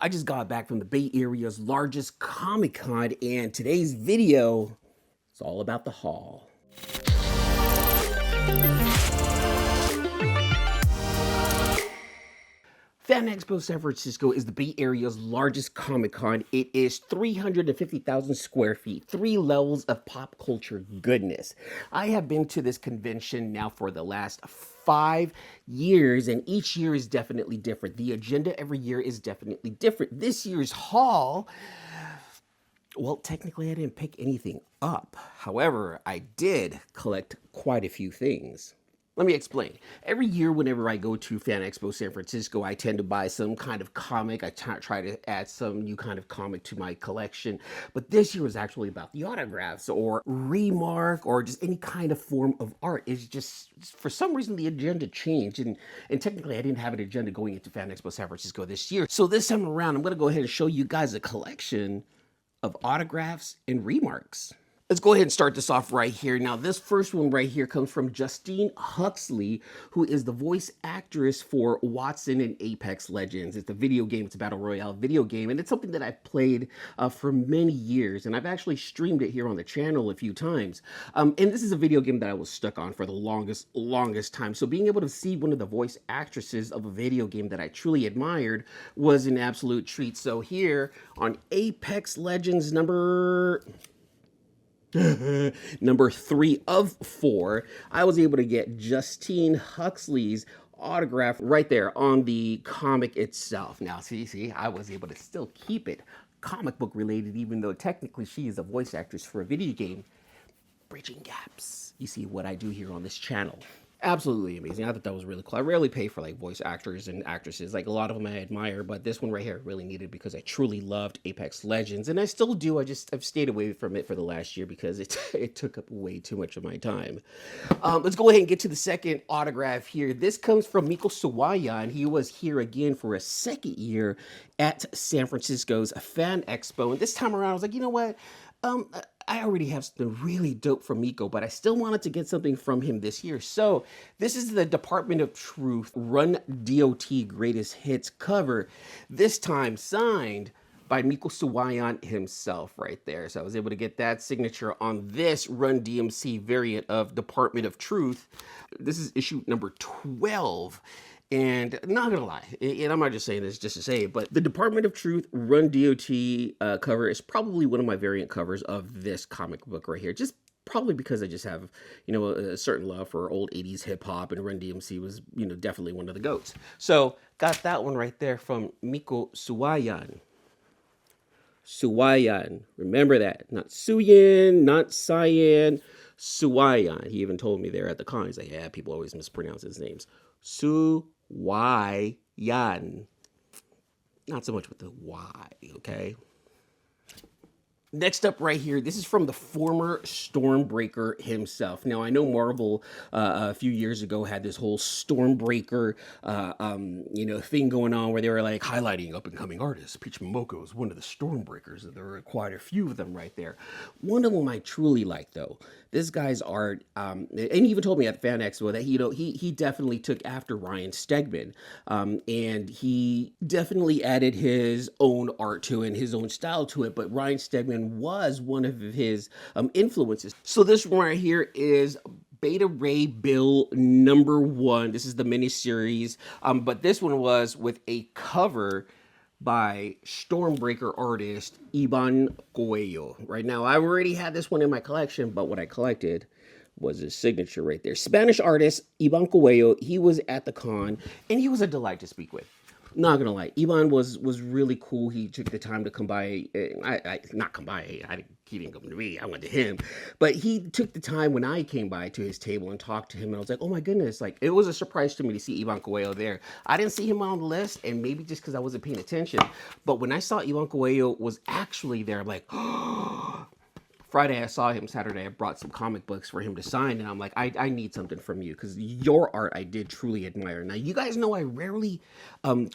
I just got back from the Bay Area's largest Comic-Con, and today's video is all about the haul. Fan Expo San Francisco is the Bay Area's largest Comic-Con. It is 350,000 square feet, 3 levels of pop culture goodness. I have been to this convention now for the last 5 years, and each year is definitely different. The agenda every year is definitely different. This year's haul, well, technically I didn't pick anything up. However, I did collect quite a few things. Let me explain. Every year, whenever I go to Fan Expo San Francisco, I tend to buy some kind of comic. I try to add some new kind of comic to my collection. But this year was actually about the autographs or remark or just any kind of form of art. It's just, for some reason, the agenda changed. And technically, I didn't have an agenda going into Fan Expo San Francisco this year. So this time around, I'm going to go ahead and show you guys a collection of autographs and remarks. Let's go ahead and start this off right here. Now, this first one right here comes from Justine Huxley, who is the voice actress for Watson in Apex Legends. It's a video game. It's a battle royale video game, and it's something that I've played for many years, and I've actually streamed it here on the channel a few times. And this is a video game that I was stuck on for the longest time. So being able to see one of the voice actresses of a video game that I truly admired was an absolute treat. So here on Apex Legends number 3 of 4, I was able to get Justine Huxley's autograph right there on the comic itself. Now, see, I was able to still keep it comic book related, even though technically she is a voice actress for a video game. Bridging gaps. You see what I do here on this channel. Absolutely amazing. I thought that was really cool. I rarely pay for like voice actors and actresses. Like a lot of them I admire, but this one right here I really needed because I truly loved Apex Legends, and I still do. I've stayed away from it for the last year because it took up way too much of my time. Let's go ahead and get to the second autograph here. This comes from Miko Sawayan. He was here again for a second year at San Francisco's Fan Expo, and this time around I was like, you know what? I already have something really dope from Miko, but I still wanted to get something from him this year. So this is the Department of Truth Run DOT Greatest Hits cover, this time signed by Miko Sawayan himself right there. So I was able to get that signature on this Run DMC variant of Department of Truth. This is issue number 12. And not gonna lie, and I'm not just saying this just to say it, but the Department of Truth Run DOT cover is probably one of my variant covers of this comic book right here. Just probably because I just have, a certain love for old 80s hip hop, and Run DMC was, definitely one of the GOATs. So got that one right there from Miko Sawayan. Sawayan, remember that. Not Suyin, not Cyan, Sawayan. He even told me there at the con, he's like, yeah, people always mispronounce his names. Sawayan. Not so much with the Y, okay? Next up right here, this is from the former Stormbreaker himself. Now, I know Marvel a few years ago had this whole Stormbreaker, thing going on where they were like highlighting up-and-coming artists. Peach Momoko is one of the Stormbreakers. There were quite a few of them right there. One of them I truly like, though. This guy's art, and he even told me at Fan Expo that he definitely took after Ryan Stegman, and he definitely added his own art to it and his own style to it. But Ryan Stegman was one of his influences. So this one right here is Beta Ray Bill number 1. This is the miniseries, but this one was with a cover by Stormbreaker artist Eman Coelho. Right now, I already had this one in my collection, but what I collected was his signature right there. Spanish artist Eman Coelho. He was at the con, and he was a delight to speak with. Not gonna lie, Eman was really cool. He took the time to come by. He didn't come to me. I went to him, but he took the time when I came by to his table and talked to him. And I was like, oh my goodness! Like, it was a surprise to me to see Eman Coelho there. I didn't see him on the list, and maybe just because I wasn't paying attention. But when I saw Eman Coelho was actually there, I'm like, oh, Friday I saw him. Saturday I brought some comic books for him to sign, and I'm like, I need something from you because your art I did truly admire. Now you guys know I rarely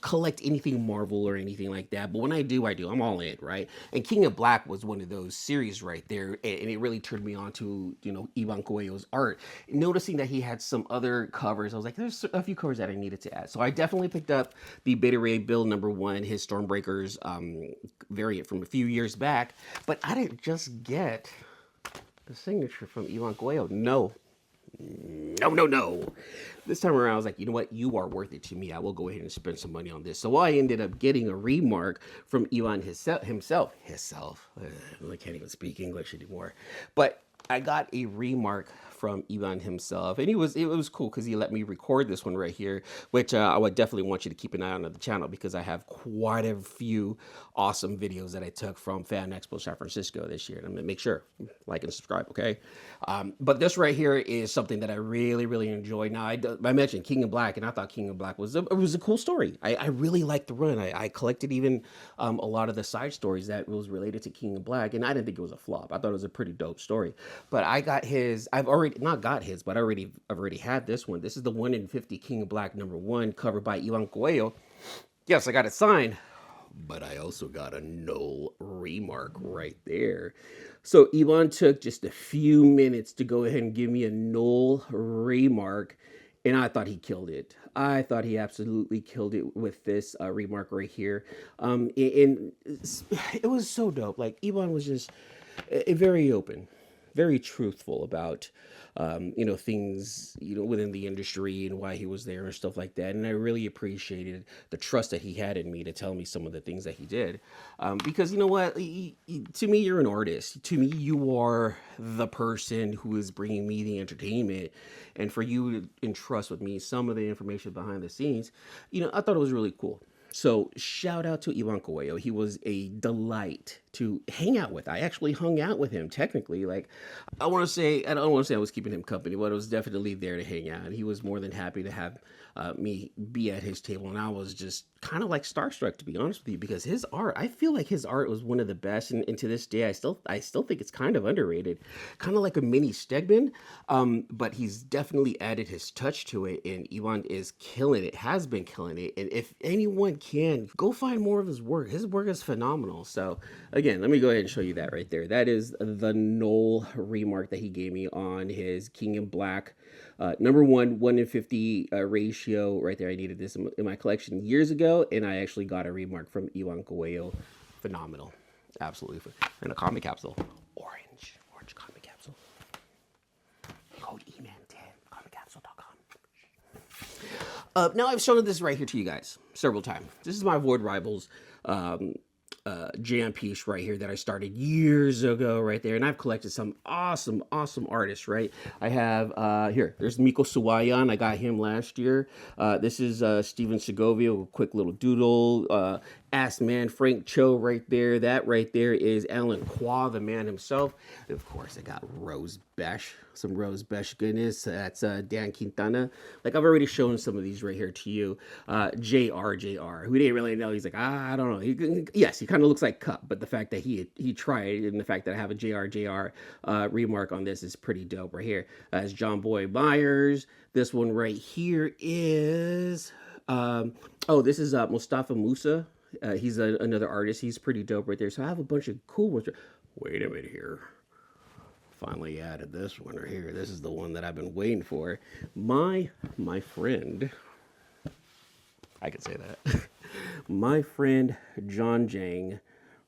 collect anything Marvel or anything like that, but when I do, I'm all in, right? And King of Black was one of those series right there, and it really turned me on to Ivan Coelho's art. Noticing that he had some other covers, I was like, there's a few covers that I needed to add, so I definitely picked up the Beta Ray Bill #1, his Stormbreakers variant from a few years back, but I didn't just get the signature from Eman Coelho. No. No. This time around, I was like, you know what? You are worth it to me. I will go ahead and spend some money on this. So I ended up getting a remark from Eman himself. I can't even speak English anymore. But I got a remark from Eman himself, and it was cool because he let me record this one right here, which I would definitely want you to keep an eye on the channel because I have quite a few awesome videos that I took from Fan Expo San Francisco this year, and I'm gonna make sure like and subscribe, okay? But this right here is something that I really enjoyed. Now I mentioned King of Black, and I thought King of Black was a cool story. I really liked the run. I collected even a lot of the side stories that was related to King of Black, and I didn't think it was a flop. I thought it was a pretty dope story. But I got his. I've already not got his, but I've already had this one. This is the 1 in 50 King of Black #1, covered by Eman Coelho. Yes, I got it signed, but I also got a null remark right there. So Eman took just a few minutes to go ahead and give me a null remark, and I thought he killed it. I thought he absolutely killed it with this remark right here. And it was so dope. Like, Eman was just very open, very truthful about things within the industry and why he was there and stuff like that. And I really appreciated the trust that he had in me to tell me some of the things that he did, because you know what, to me, you're an artist. To me, you are the person who is bringing me the entertainment, and for you to entrust with me some of the information behind the scenes, I thought it was really cool. So shout out to Eman Coelho. He was a delight to hang out with. I actually hung out with him technically. Like, I don't want to say I was keeping him company, but I was definitely there to hang out. He was more than happy to have me be at his table, and I was just kind of like starstruck, to be honest with you, because his art, I feel like his art was one of the best, and to this day, I still think it's kind of underrated, kind of like a mini Stegman, but he's definitely added his touch to it, and Eman is killing it, has been killing it, and if anyone can, go find more of his work. His work is phenomenal. So again, let me go ahead and show you that right there. That is the null remark that he gave me on his King in Black #1 1 in 50 ratio right there. I needed this in my collection years ago, and I actually got a remark from Eman Coelho. Phenomenal, absolutely. And a comic capsule, orange comic capsule. Code Eman10, comiccapsule.com. Now I've shown this right here to you guys several times. This is my Void Rivals jam piece right here that I started years ago right there, and I've collected some awesome artists, right? I have there's Miko Suwayan. I got him last year. This is Steven Segovia, a quick little doodle. Ass Man Frank Cho right there. That right there is Alan Qua, the man himself. And of course, I got Rose Besh, some Rose Besh goodness. That's Dan Quintana. Like, I've already shown some of these right here to you. JR, who didn't really know. He's like, I don't know. Yes, he kind of looks like Cup, but the fact that he tried, and the fact that I have a JR remark on this is pretty dope right here. As John Boy Myers. This one right here is, this is Mustafa Musa. He's another artist. He's pretty dope right there. So I have a bunch of cool ones. Wait a minute here. Finally added this one right here. This is the one that I've been waiting for. My friend, I can say that. My friend John Jang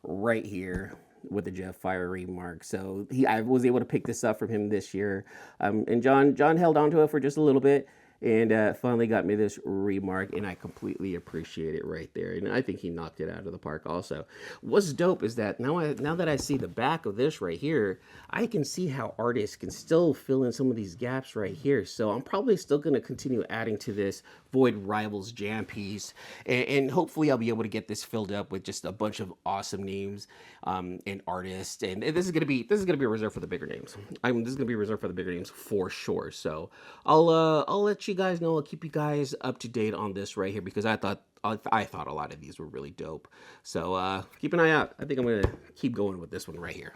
right here with the Jeff Fire remark. So I was able to pick this up from him this year. And John held on to it for just a little bit, and finally got me this remark, and I completely appreciate it right there. And I think he knocked it out of the park also. What's dope is that now that I see the back of this right here, I can see how artists can still fill in some of these gaps right here. So I'm probably still going to continue adding to this Void Rivals jam piece, and hopefully I'll be able to get this filled up with just a bunch of awesome names and artists. And this is gonna be reserved for the bigger names. This is gonna be reserved for the bigger names for sure. So I'll let you guys know. I'll keep you guys up to date on this right here, because I thought a lot of these were really dope. So keep an eye out. I think I'm gonna keep going with this one right here.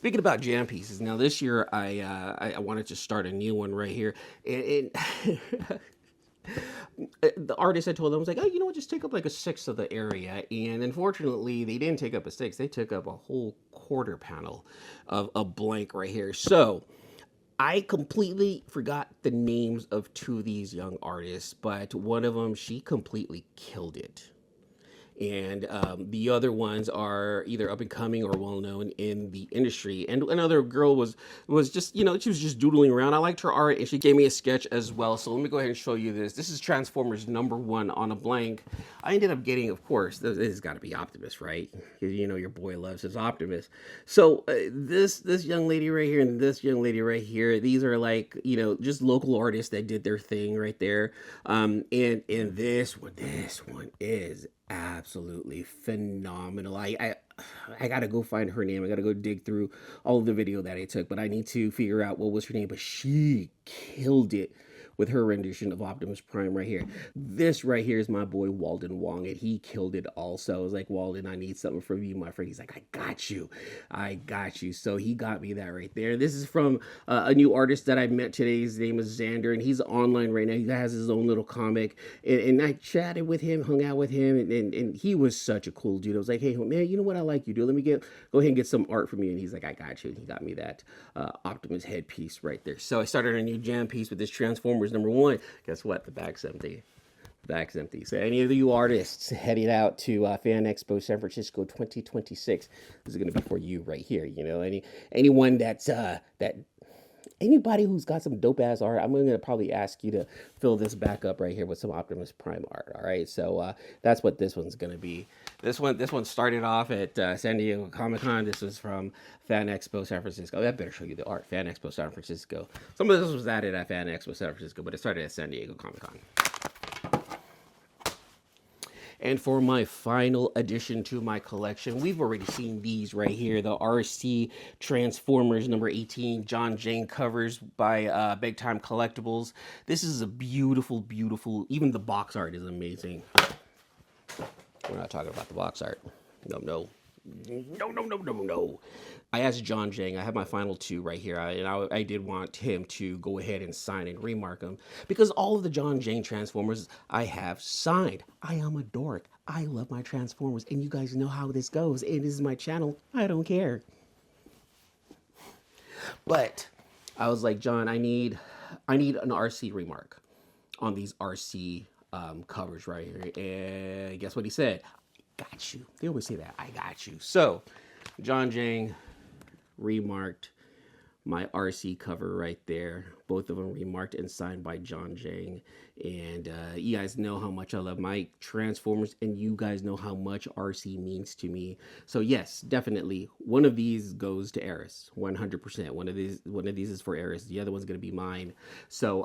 Speaking about jam pieces, now this year I wanted to start a new one right here, and the artist, I told them, I was like, oh, you know what, just take up like a sixth of the area. And unfortunately, they didn't take up a sixth. They took up a whole quarter panel of a blank right here. So I completely forgot the names of two of these young artists, but one of them, she completely killed it. And the other ones are either up and coming or well known in the industry. And another girl was just, you know, she was just doodling around. I liked her art, and she gave me a sketch as well. So let me go ahead and show you this. This is Transformers #1 on a blank. I ended up getting, of course, this has got to be Optimus, right? Because you know your boy loves his Optimus. So this young lady right here and this young lady right here, these are like, you know, just local artists that did their thing right there. And this one is absolutely phenomenal. I gotta go find her name. I gotta go dig through all of the video that I took, but I need to figure out what was her name. But she killed it with her rendition of Optimus Prime right here. This right here is my boy Walden Wong, and he killed it also. I was like, Walden, I need something from you, my friend. He's like, I got you. So he got me that right there. This is from a new artist that I met today. His name is Xander, and he's online right now. He has his own little comic, and I chatted with him, hung out with him, and he was such a cool dude. I was like, hey man, you know what I like you do? Let me go ahead and get some art from you. And he's like, I got you. And he got me that Optimus headpiece right there. So I started a new jam piece with this Transformers #1. Guess what? The back's empty. So any of you artists heading out to Fan Expo San Francisco 2026, this is going to be for you right here. You know, anyone that's anybody who's got some dope ass art, I'm going to probably ask you to fill this back up right here with some Optimus Prime art. All right, so that's what this one's going to be. This one started off at San Diego Comic-Con. This was from Fan Expo San Francisco. I better show you the art. Fan Expo San Francisco. Some of this was added at Fan Expo San Francisco, but it started at San Diego Comic-Con. And for my final addition to my collection, we've already seen these right here, the RC Transformers #18 John Jane covers by Big Time Collectibles. This is a beautiful, even the box art is amazing. We're not talking about the box art. No. I asked John Jang, I have my final two right here, I did want him to go ahead and sign and remark them, because all of the John Jang Transformers I have signed. I am a dork. I love my Transformers, and you guys know how this goes. It is my channel. I don't care. But I was like, John, I need an RC remark on these RC covers right here. And guess what he said? Got you. They always say that. I got you. So John Jang remarked my RC cover right there. Both of them remarked and signed by John Jang. And you guys know how much I love my Transformers, and you guys know how much RC means to me. So yes, definitely one of these goes to Eris, 100%. One of these is for Eris. The other one's gonna be mine. So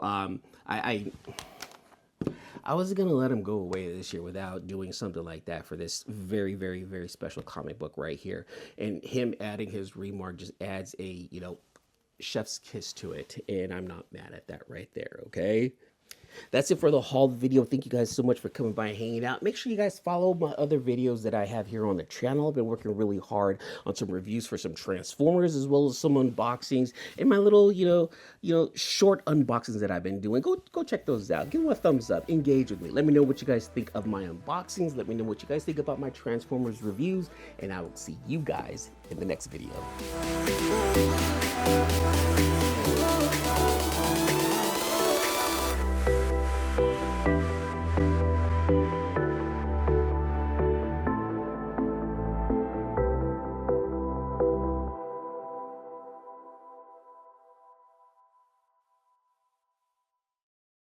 I wasn't going to let him go away this year without doing something like that for this very, very special comic book right here. And him adding his remark just adds a, you know, chef's kiss to it. And I'm not mad at that right there, okay? That's it for the haul video. Thank you guys so much for coming by and hanging out. Make sure you guys follow my other videos that I have here on the channel. I've been working really hard on some reviews for some Transformers, as well as some unboxings and my little, you know, short unboxings that I've been doing. Go check those out. Give them a thumbs up. Engage with me. Let me know what you guys think of my unboxings. Let me know what you guys think about my Transformers reviews, and I will see you guys in the next video.